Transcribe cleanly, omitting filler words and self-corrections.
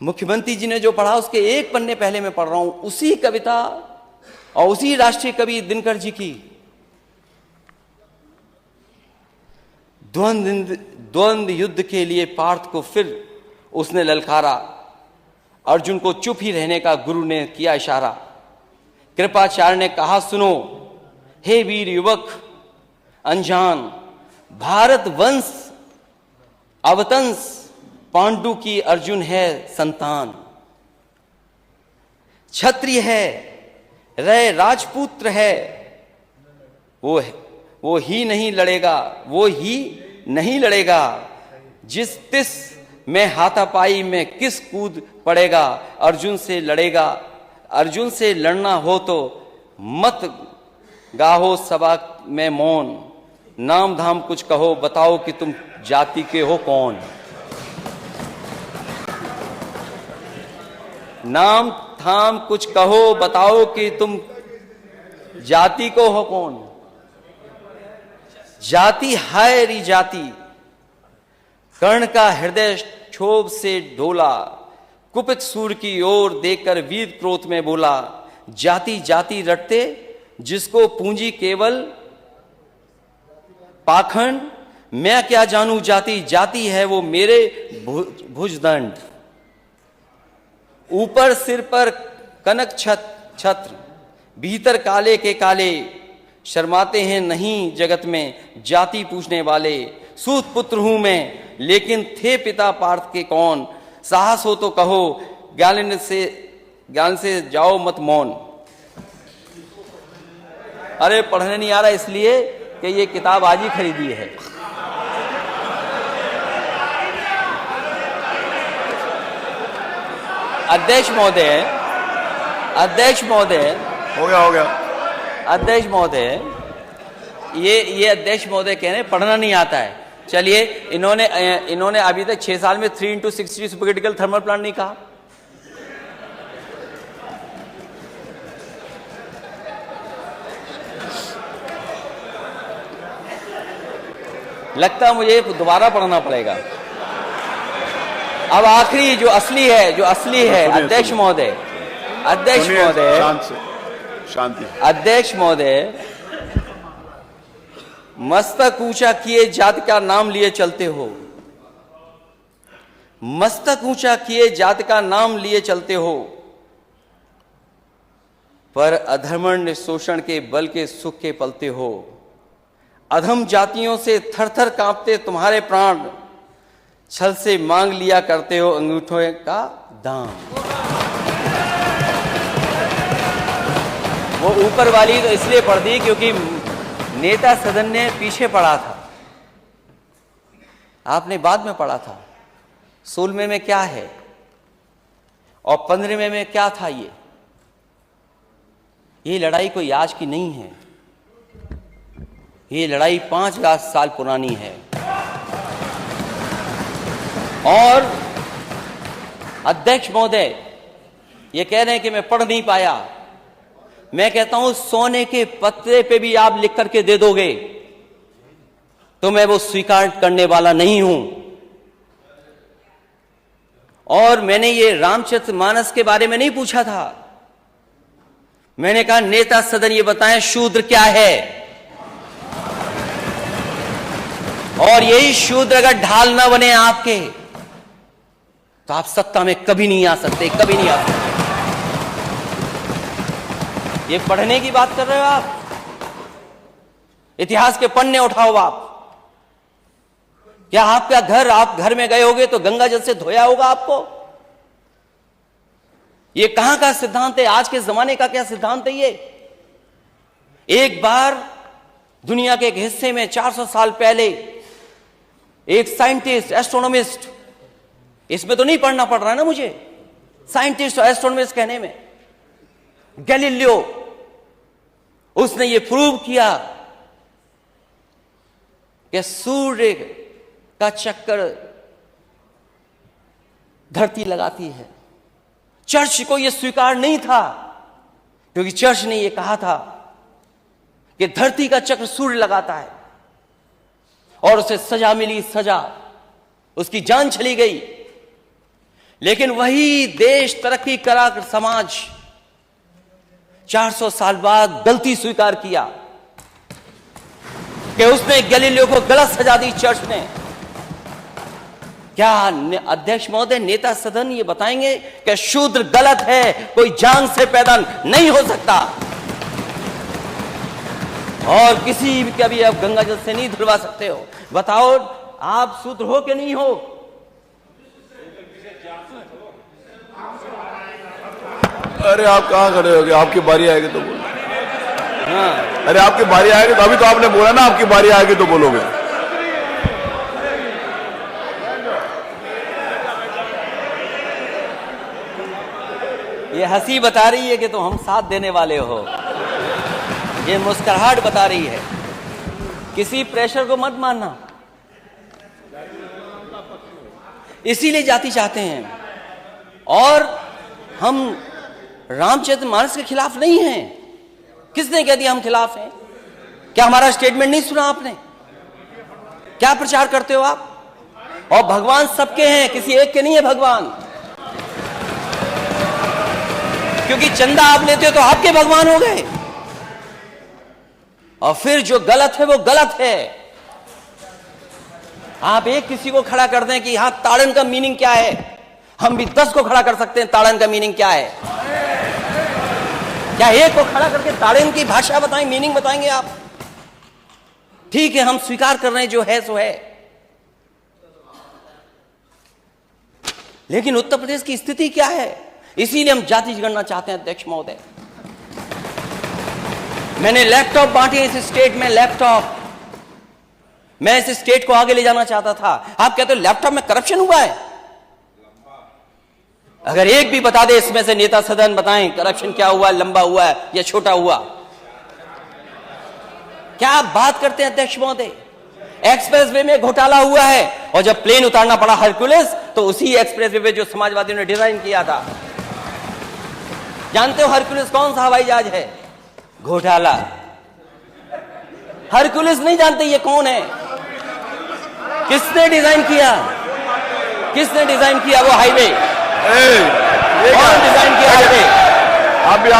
मुख्यमंत्री जी ने जो पढ़ा उसके एक पन्ने पहले मैं पढ़ रहा हूं, उसी कविता और उसी राष्ट्रीय कवि दिनकर जी की। द्वंद्व युद्ध के लिए पार्थ को फिर उसने ललकारा, अर्जुन को चुप ही रहने का गुरु ने किया इशारा। कृपाचार्य ने कहा सुनो, हे वीर युवक अनजान, भारत वंश अवतंस पांडु की अर्जुन है संतान। क्षत्रिय है रे राजपुत्र है, वो ही नहीं लड़ेगा, जिस तिस में हाथापाई में किस कूद पड़ेगा। अर्जुन से लड़ना हो तो मत गाहो सभा में मौन, नाम धाम कुछ कहो बताओ कि तुम जाति के हो कौन। नाम धाम कुछ कहो बताओ कि तुम जाति को हो कौन। जाति हाय री जाति, कर्ण का हृदय क्षोभ से डोला, कुपित सूर की ओर देखकर वीर क्रोध में बोला। जाति जाति रटते जिसको पूंजी केवल पाखंड, मैं क्या जानू जाति, जाति है वो मेरे भुजदंड। ऊपर सिर पर कनक छत्र, भीतर काले के काले, शर्माते हैं नहीं जगत में जाति पूछने वाले। सूत पुत्र हूं मैं लेकिन थे पिता पार्थ के कौन, साहस हो तो कहो ज्ञान से जाओ मत मौन। अरे पढ़ने नहीं आ रहा इसलिए कि ये किताब आज ही खरीदी है। अध्यक्ष महोदय हो गया। अध्यक्ष महोदय, ये अध्यक्ष महोदय कह रहे हैं पढ़ना नहीं आता है। चलिए, इन्होंने अभी तक 6 साल में 3x60 सुपरक्रिटिकल थर्मल प्लांट नहीं कहा। लगता है मुझे दोबारा पढ़ना पड़ेगा। अब आखिरी जो असली है अध्यक्ष महोदय, शांति। अध्यक्ष महोदय, मस्तक ऊंचा किए जाति का नाम लिए चलते हो, मस्तक ऊंचा किए जाति का नाम लिए चलते हो, पर अधर्मण्य शोषण के बल के सुख के पलते हो। अधम जातियों से थर थर कांपते तुम्हारे प्राण, छल से मांग लिया करते हो अंगूठों का दाम। वो ऊपर वाली तो इसलिए पढ़ दी क्योंकि नेता सदन ने पीछे पढ़ा था, आपने बाद में पढ़ा था। 16वें में क्या है और 15वें में क्या था। ये लड़ाई कोई आज की नहीं है, ये लड़ाई 5 लाख साल पुरानी है। और अध्यक्ष महोदय ये कह रहे हैं कि मैं पढ़ नहीं पाया। मैं कहता हूं सोने के पत्रे पे भी आप लिख करके दे दोगे तो मैं वो स्वीकार करने वाला नहीं हूं। और मैंने ये रामचरितमानस के बारे में नहीं पूछा था, मैंने कहा नेता सदन ये बताएं शूद्र क्या है। और यही शूद्र अगर ढाल ना बने आपके तो आप सत्ता में कभी नहीं आ सकते, कभी नहीं आ सकते। ये पढ़ने की बात कर रहे हो आप, इतिहास के पन्ने उठाओ आप। क्या आपका घर, आप घर में गए होगे तो गंगा जल से धोया होगा आपको? ये कहां का सिद्धांत है, आज के जमाने का क्या सिद्धांत है ये? एक बार दुनिया के एक हिस्से में 400 साल पहले एक साइंटिस्ट, एस्ट्रोनॉमिस्ट, इसमें तो नहीं पढ़ना पड़ रहा है ना मुझे, साइंटिस्ट और एस्ट्रोनॉमिस्ट कहने में, गैलीलियो, उसने ये प्रूव किया कि सूर्य का चक्कर धरती लगाती है। चर्च को यह स्वीकार नहीं था क्योंकि चर्च ने यह कहा था कि धरती का चक्र सूर्य लगाता है, और उसे सजा मिली, सजा, उसकी जान चली गई। लेकिन वही देश तरक्की करा समाज 400 साल बाद गलती स्वीकार किया कि उसने गैलीलियो को गलत सजा दी चर्च ने। क्या अध्यक्ष महोदय, नेता सदन ये बताएंगे कि शूद्र गलत है, कोई जान से पैदा नहीं हो सकता और किसी भी कभी आप गंगा जल से नहीं धुलवा सकते हो? बताओ, आप शूद्र हो कि नहीं हो? अरे आप कहाँ खड़े हो गए? आपकी बारी आएगी तो बोलो। हाँ। अरे आपकी बारी आएगी तो, अभी तो आपने बोला ना आपकी बारी आएगी तो बोलोगे। ये हंसी बता रही है कि तुम हम साथ देने वाले हो, ये मुस्कुराहट बता रही है। किसी प्रेशर को मत मानना। इसीलिए जाति चाहते हैं और हम रामचरित मानस के खिलाफ नहीं हैं। किसने कह दिया हम खिलाफ हैं? क्या हमारा स्टेटमेंट नहीं सुना आपने? क्या प्रचार करते हो आप? और भगवान सबके हैं, किसी एक के नहीं है भगवान। क्योंकि चंदा आप लेते हो तो आपके भगवान हो गए, और फिर जो गलत है वो गलत है। आप एक किसी को खड़ा कर दें कि यहां ताड़न का मीनिंग क्या है, हम भी 10 को खड़ा कर सकते हैं ताड़न का मीनिंग क्या है। क्या एक को खड़ा करके ताड़न की भाषा बताएं, मीनिंग बताएंगे आप? ठीक है, हम स्वीकार कर रहे हैं जो है सो है, लेकिन उत्तर प्रदेश की स्थिति क्या है? इसीलिए हम जाति जनगणना चाहते हैं अध्यक्ष महोदय। मैंने लैपटॉप बांटे इस स्टेट में, लैपटॉप। मैं इस स्टेट को आगे ले जाना चाहता था। आप कहते हो लैपटॉप में करप्शन हुआ है? अगर एक भी बता दे इसमें से नेता सदन, बताएं करप्शन क्या हुआ, लंबा हुआ है या छोटा हुआ? क्या आप बात करते हैं अध्यक्ष महोदय? एक्सप्रेसवे में घोटाला हुआ है, और जब प्लेन उतारना पड़ा हरक्यूलिस, तो उसी एक्सप्रेसवे पे जो समाजवादियों ने डिजाइन किया था। जानते हो हरक्यूलिस कौन सा हवाई जहाज है? घोटाला। हरक्यूलिस नहीं जानते ये कौन है? किसने डिजाइन किया? किसने डिजाइन किया वो हाईवे? कौन डिजाइन किया हाईवे? आप भी